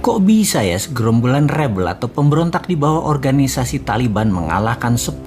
Kok bisa ya segerombolan rebel atau pemberontak di bawah organisasi Taliban mengalahkan 10.000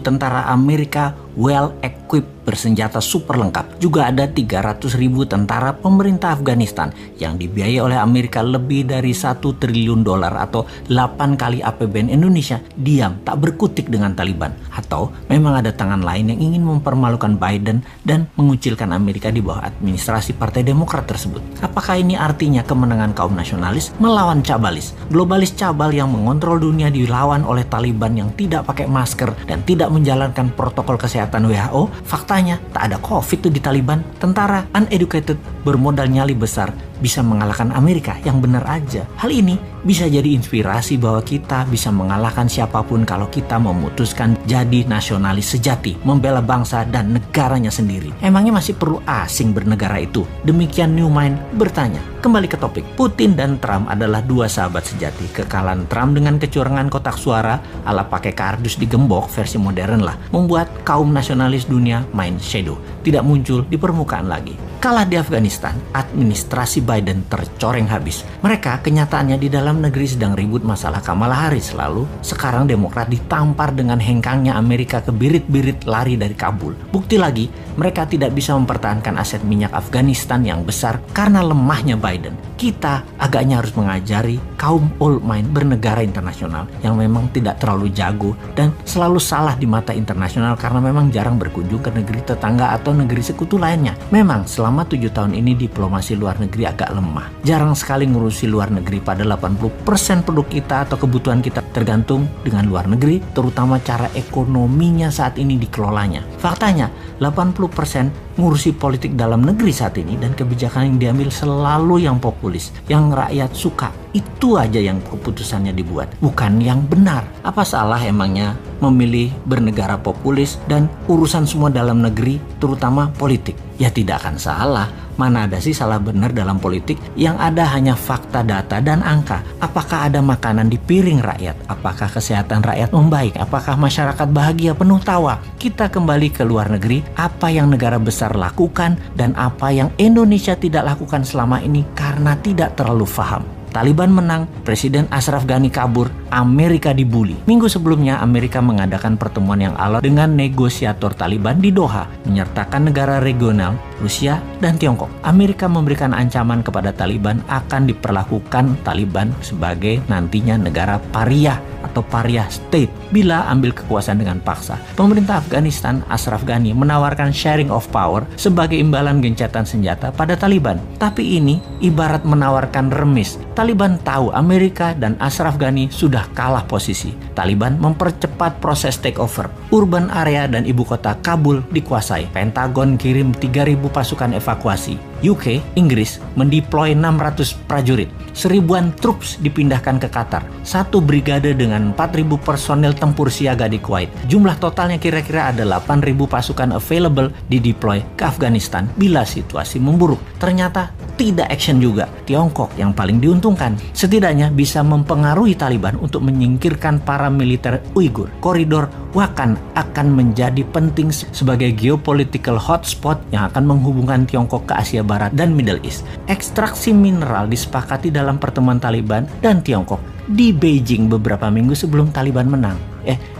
tentara Amerika well-equipped bersenjata super lengkap. Juga ada 300.000 tentara pemerintah Afghanistan yang dibiayai oleh Amerika lebih dari $1 triliun atau 8 kali APBN Indonesia diam tak berkutik dengan Taliban. Atau memang ada tangan lain yang ingin mempermalukan Biden dan mengucilkan Amerika di bawah administrasi Partai Demokrat tersebut. Apakah ini artinya kemenangan kaum nasionalis melawan cabalis? Globalis cabal yang mengontrol dunia dilawan oleh Taliban yang tidak pakai masker dan tidak menjalankan protokol kesehatan WHO? Faktanya tak ada COVID tuh di Taliban. Tentara uneducated bermodal nyali besar bisa mengalahkan Amerika yang benar aja. Hal ini bisa jadi inspirasi bahwa kita bisa mengalahkan siapapun kalau kita memutuskan jadi nasionalis sejati, membela bangsa dan negaranya sendiri. Emangnya masih perlu asing bernegara itu? Demikian New Mind bertanya. Kembali ke topik, Putin dan Trump adalah dua sahabat sejati. Kekalahan Trump dengan kecurangan kotak suara ala pakai kardus digembok versi modern lah, membuat kaum nasionalis dunia main shadow, tidak muncul di permukaan lagi. Kalah di Afghanistan, administrasi Biden tercoreng habis. Mereka kenyataannya di dalam negeri sedang ribut masalah Kamala Harris. Lalu sekarang Demokrat ditampar dengan hengkangnya Amerika ke birit-birit lari dari Kabul. Bukti lagi, mereka tidak bisa mempertahankan aset minyak Afghanistan yang besar karena lemahnya Biden. Kita agaknya harus mengajari kaum old mind bernegara internasional yang memang tidak terlalu jago dan selalu salah di mata internasional karena memang jarang berkunjung ke negeri tetangga atau negeri sekutu lainnya. Memang selama 7 tahun ini diplomasi luar negeri agak lemah. Jarang sekali ngurusi luar negeri, pada 80% produk kita atau kebutuhan kita tergantung dengan luar negeri, terutama cara ekonominya saat ini dikelolanya. Faktanya, 80% ngurusi politik dalam negeri saat ini dan kebijakan yang diambil selalu yang populis, yang rakyat suka. Itu aja yang keputusannya dibuat, bukan yang benar. Apa salah emangnya memilih bernegara populis dan urusan semua dalam negeri, terutama politik? Ya tidak akan salah. Mana ada sih salah benar dalam politik? Yang ada hanya fakta, data, dan angka. Apakah ada makanan di piring rakyat? Apakah kesehatan rakyat membaik? Apakah masyarakat bahagia penuh tawa? Kita kembali ke luar negeri, apa yang negara besar lakukan dan apa yang Indonesia tidak lakukan selama ini karena tidak terlalu paham. Taliban menang, Presiden Ashraf Ghani kabur, Amerika dibully. Minggu sebelumnya, Amerika mengadakan pertemuan yang alot dengan negosiator Taliban di Doha, menyertakan negara regional, Rusia, dan Tiongkok. Amerika memberikan ancaman kepada Taliban akan diperlakukan Taliban sebagai nantinya negara pariah atau pariah state bila ambil kekuasaan dengan paksa. Pemerintah Afghanistan, Ashraf Ghani, menawarkan sharing of power sebagai imbalan gencatan senjata pada Taliban. Tapi ini ibarat menawarkan remis. Taliban tahu Amerika dan Ashraf Ghani sudah kalah posisi. Taliban mempercepat proses takeover. Urban area dan ibu kota Kabul dikuasai. Pentagon kirim 3.000 pasukan evakuasi. UK, Inggris, mendeploy 600 prajurit. 1.000-an troops dipindahkan ke Qatar. 1 brigade dengan 4.000 personel tempur siaga di Kuwait. Jumlah totalnya kira-kira ada 8.000 pasukan available dideploy ke Afghanistan bila situasi memburuk. Ternyata tidak action juga. Tiongkok yang paling diuntungkan. Setidaknya bisa mempengaruhi Taliban untuk menyingkirkan para militer Uighur. Koridor Wakhan akan menjadi penting sebagai geopolitical hotspot yang akan menghubungkan Tiongkok ke Asia Barat dan Middle East. Ekstraksi mineral disepakati dalam pertemuan Taliban dan Tiongkok di Beijing beberapa minggu sebelum Taliban menang.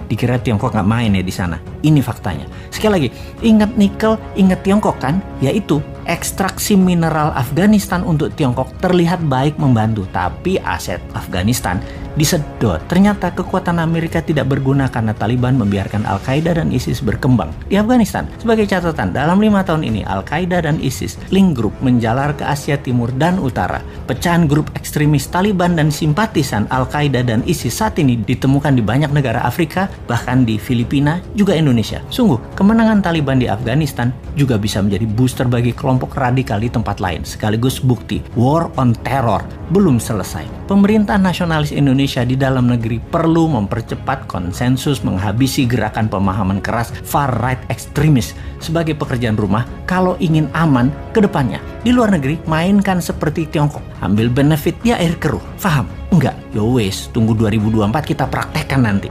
Dikira Tiongkok nggak main ya di sana. Ini faktanya. Sekali lagi, ingat nikel, ingat Tiongkok kan? Yaitu ekstraksi mineral Afghanistan untuk Tiongkok terlihat baik membantu, tapi aset Afghanistan disedot. Ternyata kekuatan Amerika tidak berguna karena Taliban membiarkan Al-Qaeda dan ISIS berkembang di Afghanistan. Sebagai catatan, dalam 5 tahun ini Al-Qaeda dan ISIS link group menjalar ke Asia Timur dan Utara. Pecahan grup ekstremis Taliban dan simpatisan Al-Qaeda dan ISIS saat ini ditemukan di banyak negara Afrika, bahkan di Filipina, juga Indonesia. Sungguh, kemenangan Taliban di Afghanistan juga bisa menjadi booster bagi kelompok radikal di tempat lain, sekaligus bukti war on terror belum selesai. Pemerintah nasionalis Indonesia di dalam negeri perlu mempercepat konsensus menghabisi gerakan pemahaman keras far right ekstremis sebagai pekerjaan rumah kalau ingin aman ke depannya. Di luar negeri, mainkan seperti Tiongkok, ambil benefit di air keruh. Faham? Enggak? Yo wes, tunggu 2024 kita praktekkan nanti.